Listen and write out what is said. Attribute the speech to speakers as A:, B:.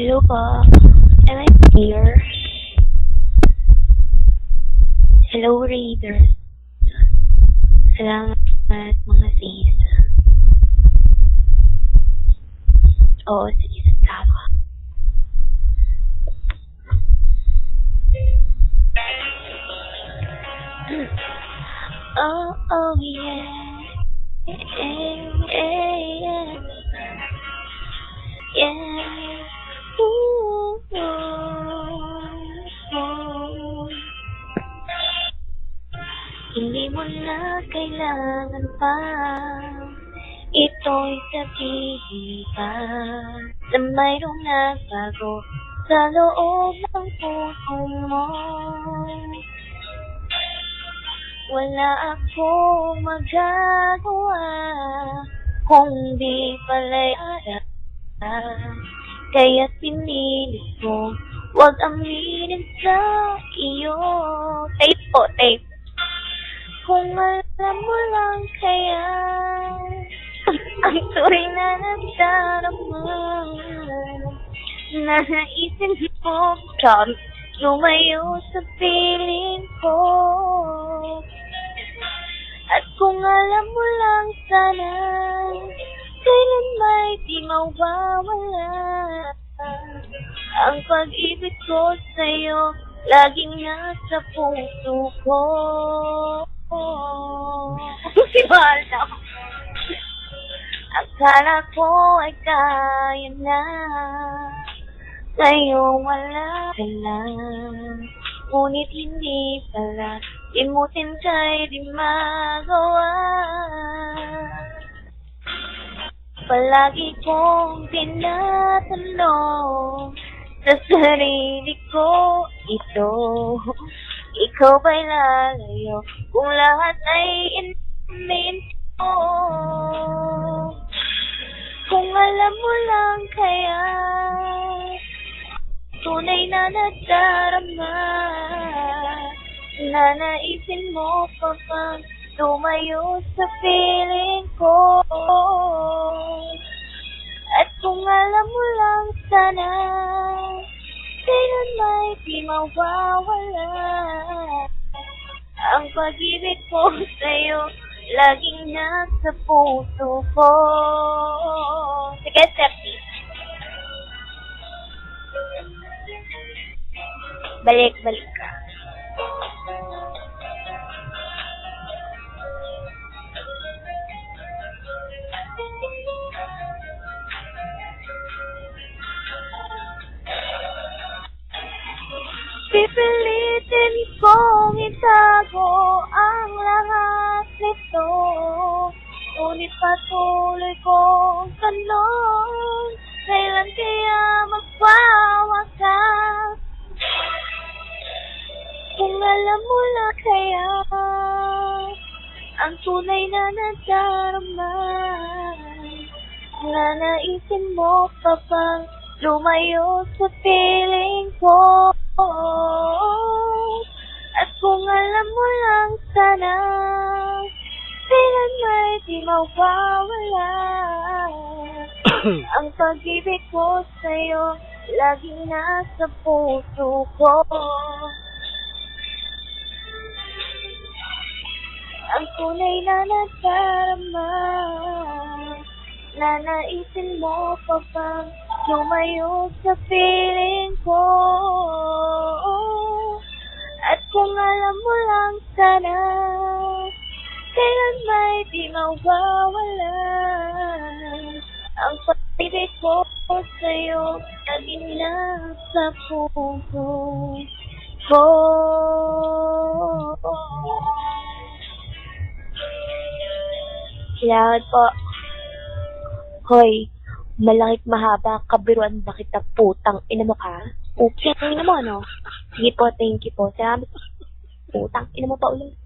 A: Hello po. Am I here? Hello, readers. Salamat mga sis. Oo, sige, tama. Oh, yeah. Yeah. Ooh. Hindi mo na kailangan pa ito'y sabihin pa na mayroong nagbago sa loob ng puso mo. Wala akong magagawa kung di palaya. Kaya pinilit ko huwag aminin sa iyo. Tape po, tape. Kung alam mo lang kaya ang turing na nagdarama na naisin mo lumayo sa piling ko. At kung alam mo lang sana kailan may di mawawala ang pag-ibig ko sa'yo laging nasa puso ko. Si Waldo. Akala ko ay kaya na, ngayon wala ka na. Ngunit hindi pala, limutin ka'y di magawa. Palagi kong tinatanong sa sarili ko ito. Ikaw ba'y lalayo kung lahat ay inamin ko? Kung alam mo lang kaya tunay na nadarama na naisin mo pa pang lumayo sa piling ko. At kung alam mo lang sana kailan may di mawawala ang pag-ibig ko sa'yo laging nasa puso ko. Sige, Septi. Balik ka. Pipilitin kong itago ang lahat nito, ngunit patuloy kong tanong, kailan kaya magwawakas? Kung alam mo lang kaya ang tunay na nadarama na naisin mo pa bang lumayo sa piling ko. At kung alam mo lang sana kailan may di mawawala ang pag-ibig ko sa'yo laging nasa puso ko. Ang tunay na nadarama na naisin mo pa bang lumayo sa piling ko. At kung alam mo lang sana kailan may di mawawala ang pag-ibig ko sa'yo laging nasa puso ko. Salamat po. Hoy, malakit mahaba, kabiruan ba kita putang ina mo ka? Okay, ina mo ano? Sige po, thank you po. Salamat. Putang ina mo pa ulit.